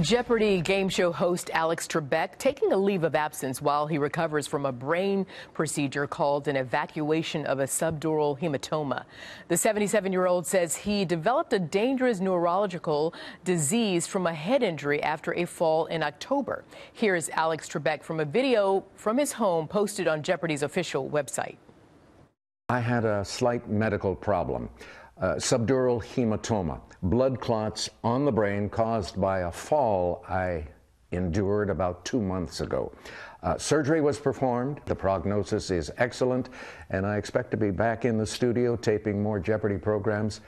Jeopardy game show host Alex Trebek taking a leave of absence while he recovers from a brain procedure called an evacuation of a subdural hematoma. The 77-year-old says he developed a dangerous neurological disease from a head injury after a fall in October. Here's Alex Trebek from a video from his home posted on Jeopardy's official website. I had a slight medical problem. Subdural hematoma, blood clots on the brain caused by a fall I endured about 2 months ago. Surgery was performed, the prognosis is excellent, and I expect to be back in the studio taping more Jeopardy programs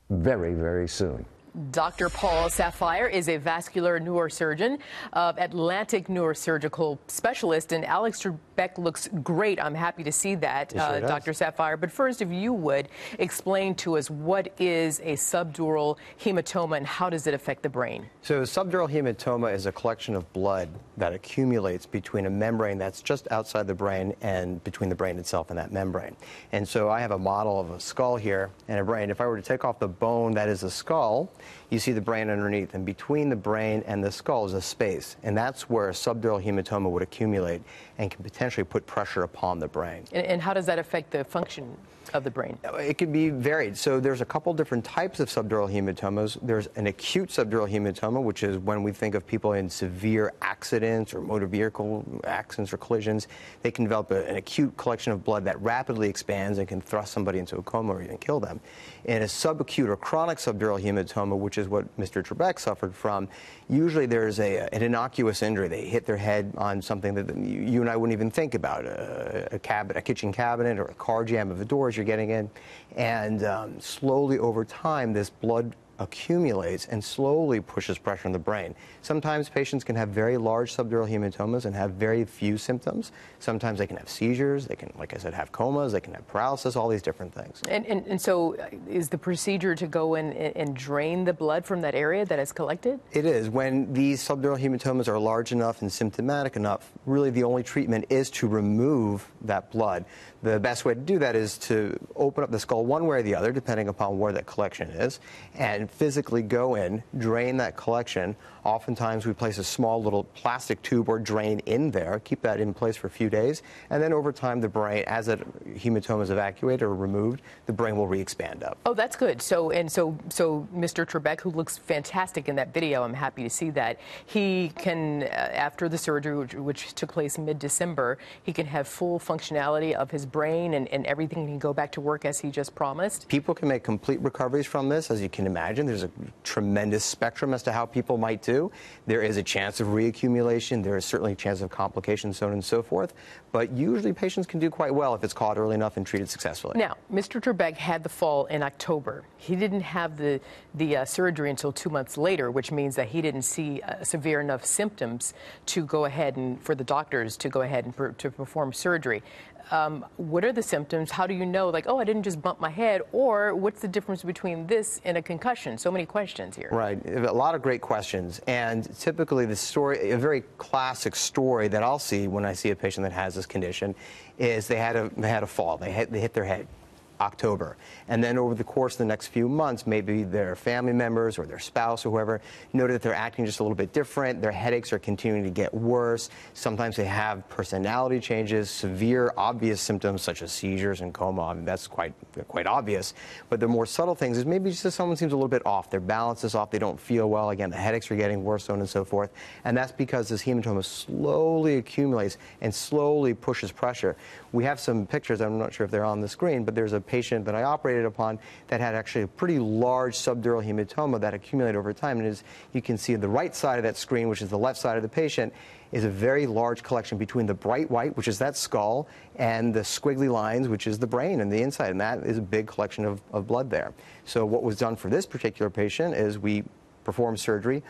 very, very soon. Dr. Paul Sapphire is a vascular neurosurgeon, Atlantic neurosurgical specialist, and Alex Trebek looks great. I'm happy to see that, Dr. Sapphire. But first, if you would explain to us what is a subdural hematoma and how does it affect the brain? So subdural hematoma is a collection of blood that accumulates between a membrane that's just outside the brain and between the brain itself and that membrane. And so I have a model of a skull here and a brain. If I were to take off the bone that is a skull, you see the brain underneath, and between the brain and the skull is a space, and that's where a subdural hematoma would accumulate and can potentially put pressure upon the brain. And how does that affect the function of the brain? It can be varied. So there's a couple different types of subdural hematomas. There's an acute subdural hematoma, which is when we think of people in severe accidents or motor vehicle accidents or collisions. They can develop an acute collection of blood that rapidly expands and can thrust somebody into a coma or even kill them. In a subacute or chronic subdural hematoma, which is what Mr. Trebek suffered from, usually there's an innocuous injury. They hit their head on something that you and I wouldn't even think about, a kitchen cabinet or a car jam of the doors you're getting in, and slowly over time this blood accumulates and slowly pushes pressure on the brain. Sometimes patients can have very large subdural hematomas and have very few symptoms. Sometimes they can have seizures, they can, like I said, have comas, they can have paralysis, all these different things. And so is the procedure to go in and drain the blood from that area that is collected? It is. When these subdural hematomas are large enough and symptomatic enough, really the only treatment is to remove that blood. The best way to do that is to open up the skull one way or the other, depending upon where that collection is, and physically go in, drain that collection. Oftentimes we place a small little plastic tube or drain in there, keep that in place for a few days, and then over time the brain, as that hematoma is evacuated or removed, the brain will re-expand up. Oh, that's good. So Mr. Trebek, who looks fantastic in that video, I'm happy to see that, he can, after the surgery, which took place mid-December, he can have full functionality of his brain and everything, can go back to work as he just promised? People can make complete recoveries from this, as you can imagine. There's a tremendous spectrum as to how people might do. There is a chance of reaccumulation. There is certainly a chance of complications, so on and so forth. But usually patients can do quite well if it's caught early enough and treated successfully. Now, Mr. Trebek had the fall in October. He didn't have the surgery until 2 months later, which means that he didn't see severe enough symptoms to go ahead and for the doctors to go ahead and to perform surgery. What are the symptoms? How do you know, like, oh, I didn't just bump my head? Or what's the difference between this and a concussion? So many questions here. Right. A lot of great questions. And typically the story, a very classic story that I'll see when I see a patient that has this condition is they had a fall. They hit their head. October. And then over the course of the next few months, maybe their family members or their spouse or whoever noted that they're acting just a little bit different. Their headaches are continuing to get worse. Sometimes they have personality changes, severe, obvious symptoms such as seizures and coma. I mean, that's quite obvious. But the more subtle things is maybe just someone seems a little bit off. Their balance is off. They don't feel well. Again, the headaches are getting worse, so on and so forth. And that's because this hematoma slowly accumulates and slowly pushes pressure. We have some pictures. I'm not sure if they're on the screen, but there's a patient that I operated upon that had actually a pretty large subdural hematoma that accumulated over time. And as you can see, the right side of that screen, which is the left side of the patient, is a very large collection between the bright white, which is that skull, and the squiggly lines, which is the brain and the inside. And that is a big collection of blood there. So what was done for this particular patient is we performed surgery,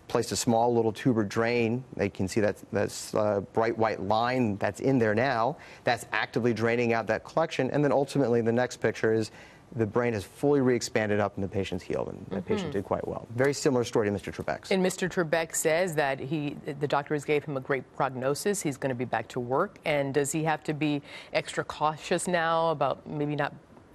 placed a small little tube or drain. They can see that's bright white line that's in there now. That's actively draining out that collection. And then ultimately the next picture is the brain has fully re-expanded up and the patient's healed, and the patient did quite well. Very similar story to Mr. Trebek's. And Mr. Trebek says that the doctors gave him a great prognosis. He's going to be back to work. And does he have to be extra cautious now about maybe not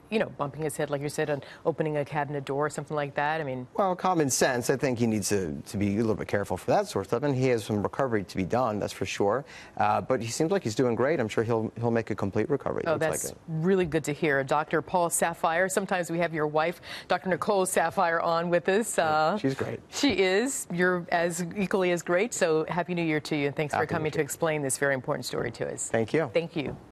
you know, bumping his head, like you said, on opening a cabinet door or something like that? I mean, well, common sense. I think he needs to be a little bit careful for that sort of stuff, and he has some recovery to be done, that's for sure. But he seems like he's doing great. I'm sure he'll make a complete recovery. oh, that's really good to hear. Dr. Paul Sapphire, sometimes we have your wife, Dr. Nicole Sapphire, on with us. She's great. She is. You're as equally as great. So Happy New Year to you, and thanks for Happy coming New to explain this very important story to us. Thank you. Thank you.